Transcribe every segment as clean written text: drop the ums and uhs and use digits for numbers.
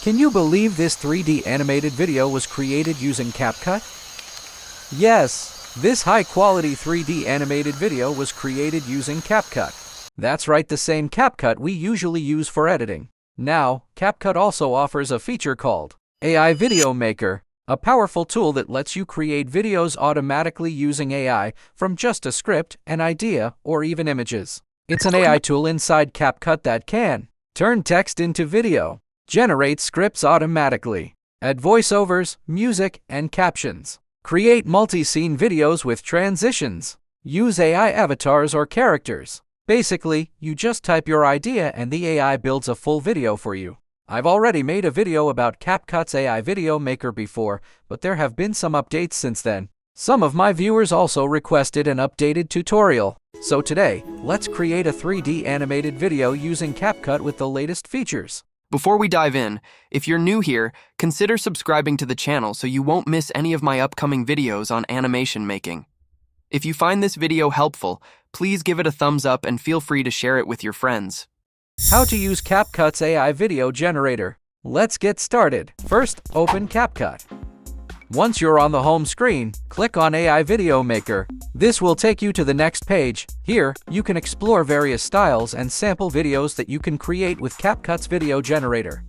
Can you believe this 3D animated video was created using CapCut? Yes, this high-quality 3D animated video was created using CapCut. That's right, the same CapCut we usually use for editing. Now, CapCut also offers a feature called AI Video Maker, a powerful tool that lets you create videos automatically using AI from just a script, an idea, or even images. It's an AI tool inside CapCut that can turn text into video, generate scripts automatically, add voiceovers, music, and captions, create multi-scene videos with transitions, use AI avatars or characters. Basically, you just type your idea and the AI builds a full video for you. I've already made a video about CapCut's AI Video Maker before, but there have been some updates since then. Some of my viewers also requested an updated tutorial. So today, let's create a 3D animated video using CapCut with the latest features. Before we dive in, if you're new here, consider subscribing to the channel so you won't miss any of my upcoming videos on animation making. If you find this video helpful, please give it a thumbs up and feel free to share it with your friends. How to use CapCut's AI video generator. Let's get started. First, open CapCut. Once you're on the home screen, click on AI Video Maker. This will take you to the next page. Here, you can explore various styles and sample videos that you can create with CapCut's video generator.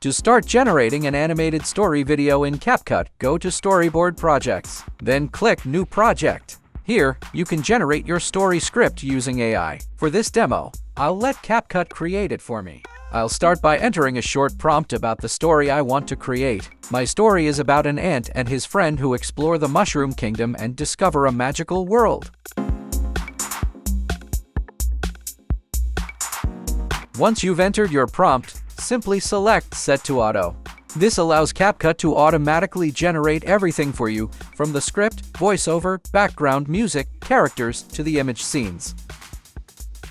To start generating an animated story video in CapCut, go to Storyboard Projects. Then click New Project. Here, you can generate your story script using AI. For this demo, I'll let CapCut create it for me. I'll start by entering a short prompt about the story I want to create. My story is about an ant and his friend who explore the Mushroom Kingdom and discover a magical world. Once you've entered your prompt, simply select Set to Auto. This allows CapCut to automatically generate everything for you, from the script, voiceover, background music, characters, to the image scenes.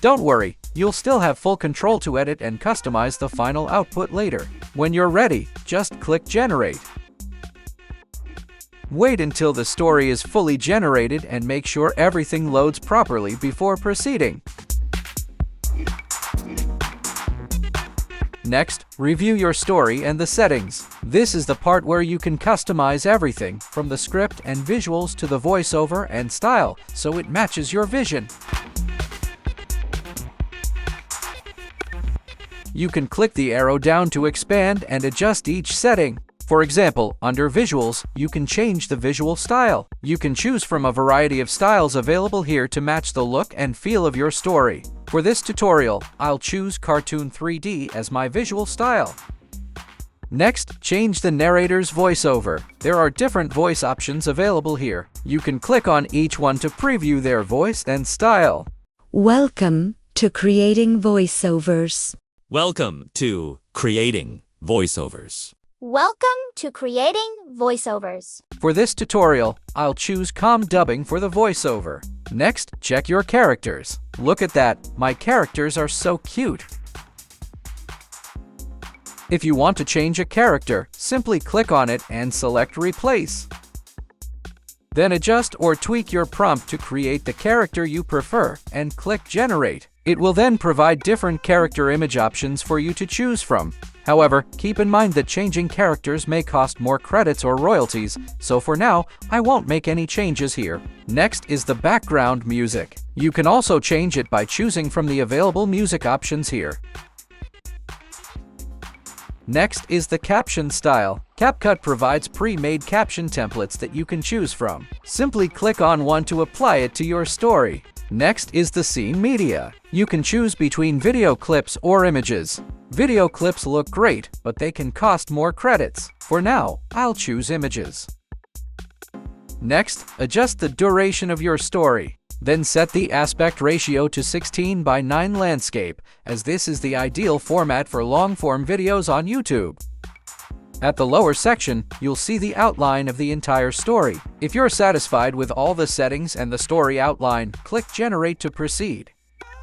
Don't worry, you'll still have full control to edit and customize the final output later. When you're ready, just click Generate. Wait until the story is fully generated and make sure everything loads properly before proceeding. Next, review your story and the settings. This is the part where you can customize everything, from the script and visuals to the voiceover and style, so it matches your vision. You can click the arrow down to expand and adjust each setting. For example, under Visuals, you can change the visual style. You can choose from a variety of styles available here to match the look and feel of your story. For this tutorial, I'll choose Cartoon 3D as my visual style. Next, change the narrator's voiceover. There are different voice options available here. You can click on each one to preview their voice and style. Welcome to creating voiceovers. Welcome to creating voiceovers. Welcome to creating voiceovers. For this tutorial, I'll choose Com Dubbing for the voiceover. Next, check your characters. Look at that, my characters are so cute. If you want to change a character, simply click on it and select Replace. Then adjust or tweak your prompt to create the character you prefer and click Generate. It will then provide different character image options for you to choose from. However, keep in mind that changing characters may cost more credits or royalties, so for now, I won't make any changes here. Next is the background music. You can also change it by choosing from the available music options here. Next is the caption style. CapCut provides pre-made caption templates that you can choose from. Simply click on one to apply it to your story. Next is the scene media. You can choose between video clips or images. Video clips look great, but they can cost more credits. For now, I'll choose images. Next, adjust the duration of your story. Then set the aspect ratio to 16:9 landscape, as this is the ideal format for long-form videos on YouTube. At the lower section, you'll see the outline of the entire story. If you're satisfied with all the settings and the story outline, click Generate to proceed.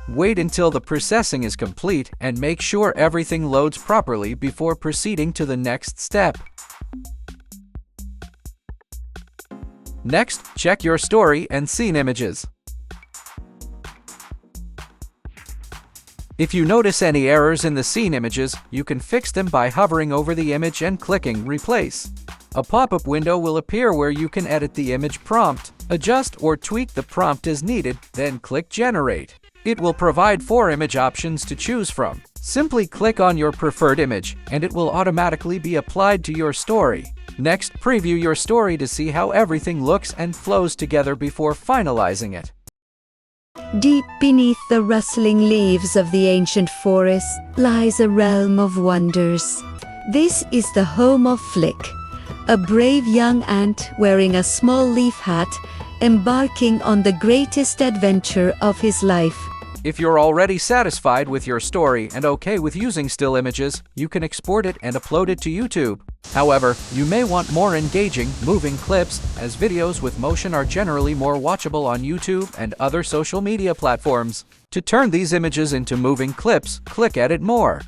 Wait until the processing is complete and make sure everything loads properly before proceeding to the next step. Next, check your story and scene images. If you notice any errors in the scene images, you can fix them by hovering over the image and clicking Replace. A pop-up window will appear where you can edit the image prompt, adjust or tweak the prompt as needed, then click Generate. It will provide 4 image options to choose from. Simply click on your preferred image, and it will automatically be applied to your story. Next, preview your story to see how everything looks and flows together before finalizing it. Deep beneath the rustling leaves of the ancient forest lies a realm of wonders. This is the home of Flick, a brave young ant wearing a small leaf hat, embarking on the greatest adventure of his life. If you're already satisfied with your story and okay with using still images, you can export it and upload it to YouTube. However, you may want more engaging, moving clips, as videos with motion are generally more watchable on YouTube and other social media platforms. To turn these images into moving clips, click Edit More.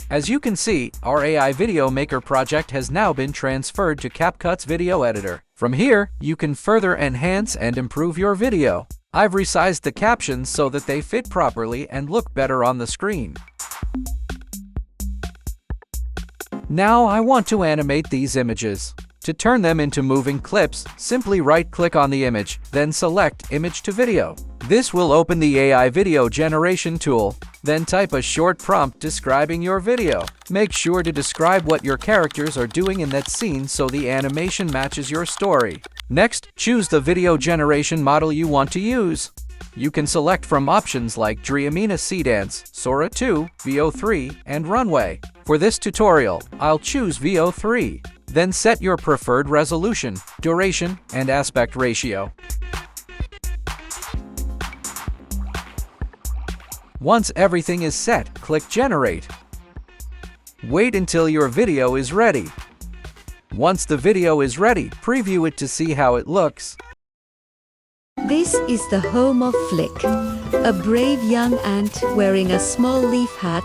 As you can see, our AI Video Maker project has now been transferred to CapCut's video editor. From here, you can further enhance and improve your video. I've resized the captions so that they fit properly and look better on the screen. Now I want to animate these images. To turn them into moving clips, simply right-click on the image, then select Image to Video. This will open the AI Video Generation tool. Then type a short prompt describing your video. Make sure to describe what your characters are doing in that scene so the animation matches your story. Next, choose the video generation model you want to use. You can select from options like Dreamina Seedance, Sora 2, VO3, and Runway. For this tutorial, I'll choose VO3. Then set your preferred resolution, duration, and aspect ratio. Once everything is set, click Generate. Wait until your video is ready. Once the video is ready, preview it to see how it looks. This is the home of Flick, a brave young ant wearing a small leaf hat,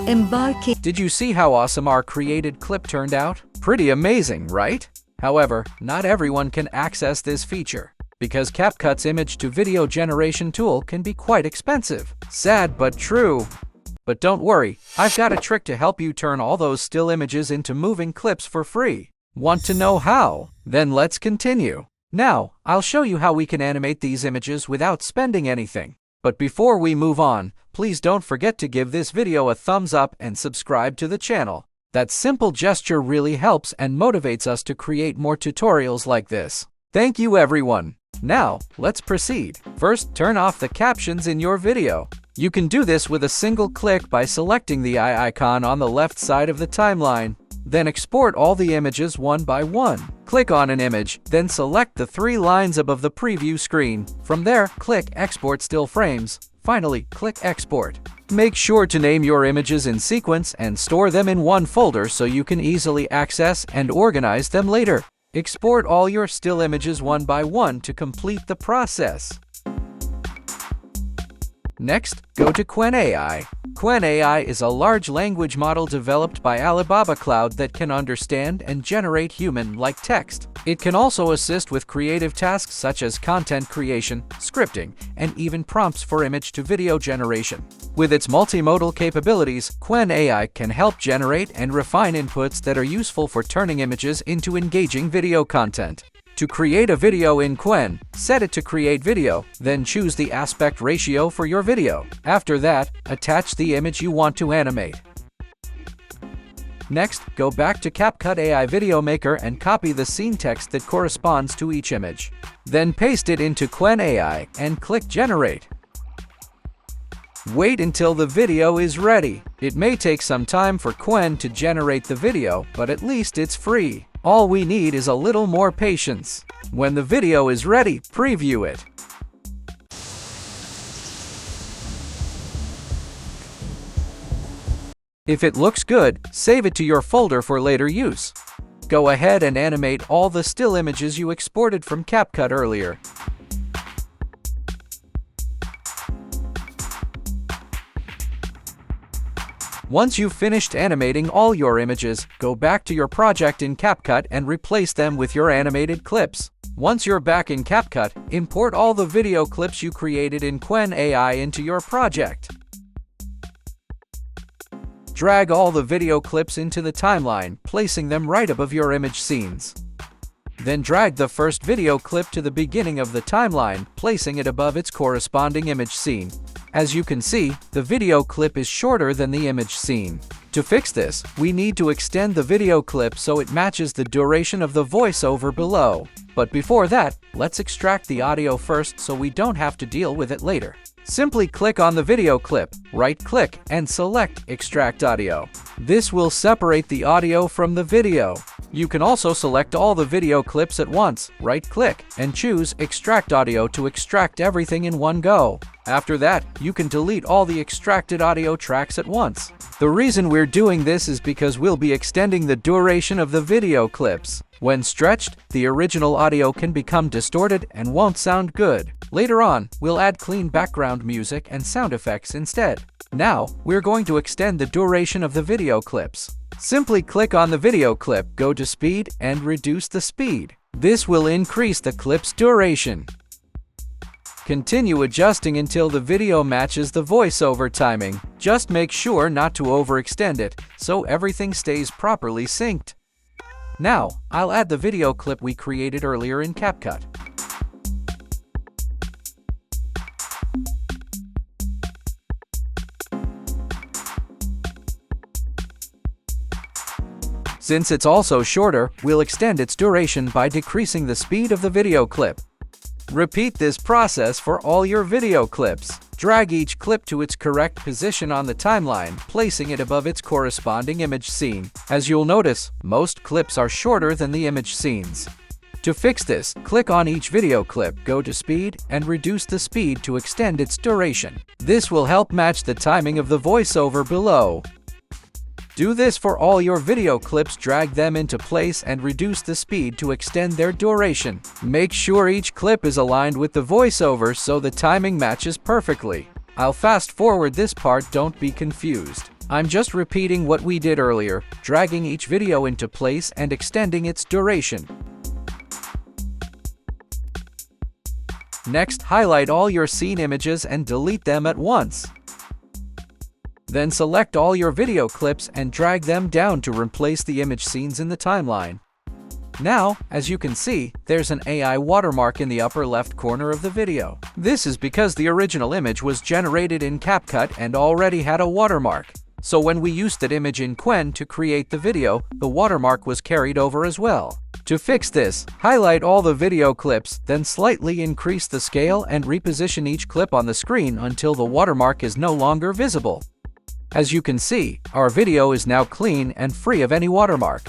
embarking... Did you see how awesome our created clip turned out? Pretty amazing, right? However, not everyone can access this feature, because CapCut's image-to-video generation tool can be quite expensive. Sad but true. But don't worry, I've got a trick to help you turn all those still images into moving clips for free. Want to know how? Then let's continue. Now, I'll show you how we can animate these images without spending anything. But before we move on, please don't forget to give this video a thumbs up and subscribe to the channel. That simple gesture really helps and motivates us to create more tutorials like this. Thank you, everyone. Now, let's proceed. First, turn off the captions in your video. You can do this with a single click by selecting the eye icon on the left side of the timeline. Then export all the images one by one. Click on an image, then select the 3 lines above the preview screen. From there, click Export Still Frames. Finally, click Export. Make sure to name your images in sequence and store them in one folder so you can easily access and organize them later. Export all your still images one by one to complete the process. Next, go to Qwen AI. Qwen AI is a large language model developed by Alibaba Cloud that can understand and generate human-like text. It can also assist with creative tasks such as content creation, scripting, and even prompts for image-to-video generation. With its multimodal capabilities, Qwen AI can help generate and refine inputs that are useful for turning images into engaging video content. To create a video in Qwen, set it to Create Video, then choose the aspect ratio for your video. After that, attach the image you want to animate. Next, go back to CapCut AI Video Maker and copy the scene text that corresponds to each image. Then paste it into Qwen AI and click Generate. Wait until the video is ready. It may take some time for Qwen to generate the video, but at least it's free. All we need is a little more patience. When the video is ready, preview it. If it looks good, save it to your folder for later use. Go ahead and animate all the still images you exported from CapCut earlier. Once you've finished animating all your images, go back to your project in CapCut and replace them with your animated clips. Once you're back in CapCut, import all the video clips you created in Quen AI into your project. Drag all the video clips into the timeline, placing them right above your image scenes. Then drag the first video clip to the beginning of the timeline, placing it above its corresponding image scene. As you can see, the video clip is shorter than the image scene. To fix this, we need to extend the video clip so it matches the duration of the voiceover below. But before that, let's extract the audio first so we don't have to deal with it later. Simply click on the video clip, right-click, and select Extract Audio. This will separate the audio from the video. You can also select all the video clips at once, right-click, and choose Extract Audio to extract everything in one go. After that, you can delete all the extracted audio tracks at once. The reason we're doing this is because we'll be extending the duration of the video clips. When stretched, the original audio can become distorted and won't sound good. Later on, we'll add clean background music and sound effects instead. Now, we're going to extend the duration of the video clips. Simply click on the video clip, go to Speed, and reduce the speed. This will increase the clip's duration. Continue adjusting until the video matches the voiceover timing. Just make sure not to overextend it, so everything stays properly synced. Now, I'll add the video clip we created earlier in CapCut. Since it's also shorter, we'll extend its duration by decreasing the speed of the video clip. Repeat this process for all your video clips. Drag each clip to its correct position on the timeline, placing it above its corresponding image scene. As you'll notice, most clips are shorter than the image scenes. To fix this, click on each video clip, go to Speed, and reduce the speed to extend its duration. This will help match the timing of the voiceover below. Do this for all your video clips, drag them into place and reduce the speed to extend their duration. Make sure each clip is aligned with the voiceover so the timing matches perfectly. I'll fast forward this part, don't be confused. I'm just repeating what we did earlier, dragging each video into place and extending its duration. Next, highlight all your scene images and delete them at once. Then select all your video clips and drag them down to replace the image scenes in the timeline. Now, as you can see, there's an AI watermark in the upper left corner of the video. This is because the original image was generated in CapCut and already had a watermark. So when we used that image in Quen to create the video, the watermark was carried over as well. To fix this, highlight all the video clips, then slightly increase the scale and reposition each clip on the screen until the watermark is no longer visible. As you can see, our video is now clean and free of any watermark.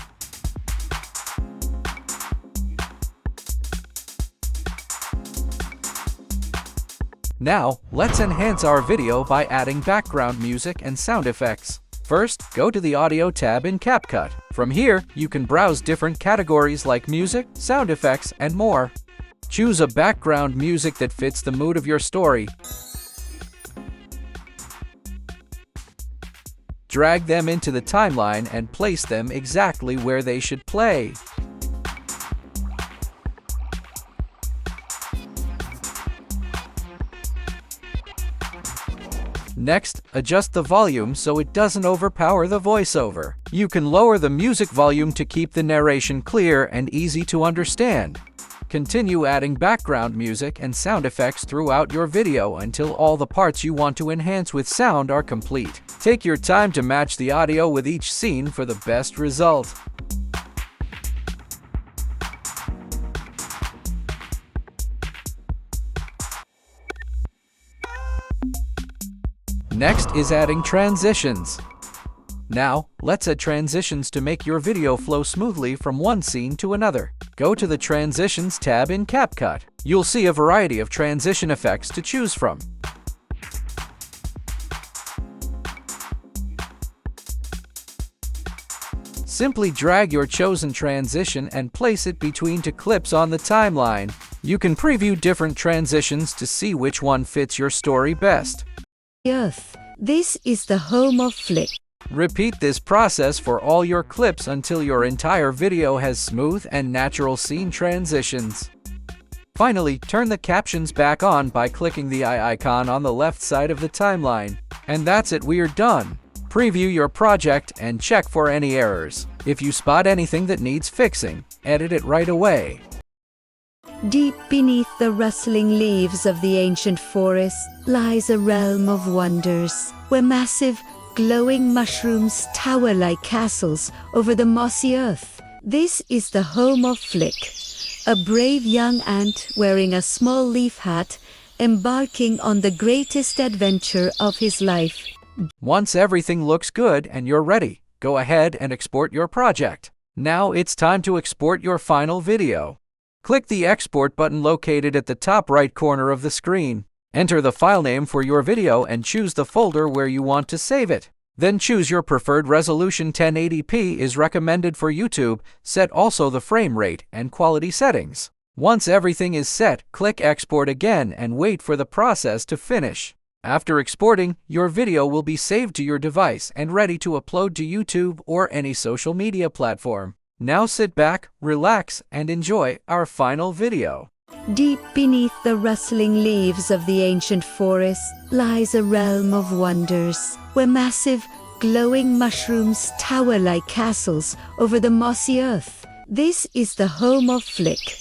Now, let's enhance our video by adding background music and sound effects. First, go to the Audio tab in CapCut. From here, you can browse different categories like music, sound effects, and more. Choose a background music that fits the mood of your story. Drag them into the timeline and place them exactly where they should play. Next, adjust the volume so it doesn't overpower the voiceover. You can lower the music volume to keep the narration clear and easy to understand. Continue adding background music and sound effects throughout your video until all the parts you want to enhance with sound are complete. Take your time to match the audio with each scene for the best result. Next is adding transitions. Now, let's add transitions to make your video flow smoothly from one scene to another. Go to the Transitions tab in CapCut. You'll see a variety of transition effects to choose from. Simply drag your chosen transition and place it between two clips on the timeline. You can preview different transitions to see which one fits your story best. Earth. This is the home of Flick. Repeat this process for all your clips until your entire video has smooth and natural scene transitions. Finally, turn the captions back on by clicking the eye icon on the left side of the timeline. And that's it, we're done. Preview your project and check for any errors. If you spot anything that needs fixing, edit it right away. Deep beneath the rustling leaves of the ancient forest lies a realm of wonders, where massive, glowing mushrooms tower like castles over the mossy earth. This is the home of Flick, a brave young ant wearing a small leaf hat, embarking on the greatest adventure of his life. Once everything looks good and you're ready, go ahead and export your project. Now it's time to export your final video. Click the Export button located at the top right corner of the screen. Enter the file name for your video and choose the folder where you want to save it. Then choose your preferred resolution. 1080p is recommended for YouTube. Set also the frame rate and quality settings. Once everything is set, click Export again and wait for the process to finish. After exporting, your video will be saved to your device and ready to upload to YouTube or any social media platform. Now sit back, relax, and enjoy our final video. Deep beneath the rustling leaves of the ancient forest lies a realm of wonders, where massive, glowing mushrooms tower like castles over the mossy earth. This is the home of Flick,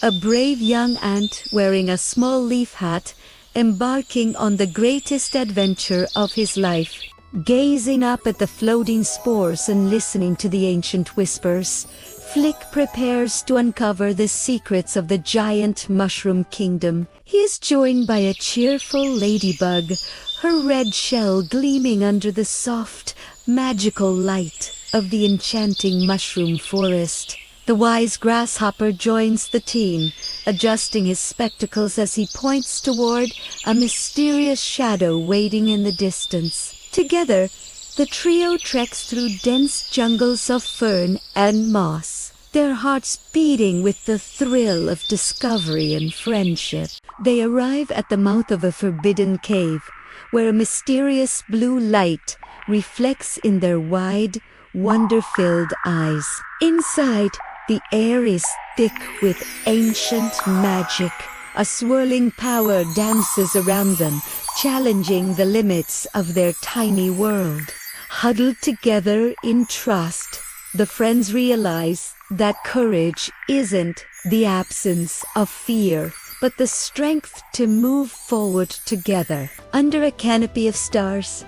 a brave young ant wearing a small leaf hat, embarking on the greatest adventure of his life. Gazing up at the floating spores and listening to the ancient whispers, Flick prepares to uncover the secrets of the giant mushroom kingdom. He is joined by a cheerful ladybug, her red shell gleaming under the soft, magical light of the enchanting mushroom forest. The wise grasshopper joins the team, adjusting his spectacles as he points toward a mysterious shadow waiting in the distance. Together, the trio treks through dense jungles of fern and moss, their hearts beating with the thrill of discovery and friendship. They arrive at the mouth of a forbidden cave, where a mysterious blue light reflects in their wide, wonder-filled eyes. Inside, the air is thick with ancient magic. A swirling power dances around them, challenging the limits of their tiny world. Huddled together in trust, the friends realize that courage isn't the absence of fear, but the strength to move forward together. Under a canopy of stars,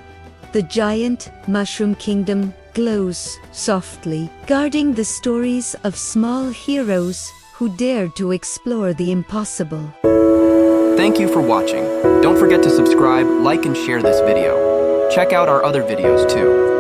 the giant mushroom kingdom glows softly, guarding the stories of small heroes who dared to explore the impossible. Thank you for watching. Don't forget to subscribe, like, and share this video. Check out our other videos too.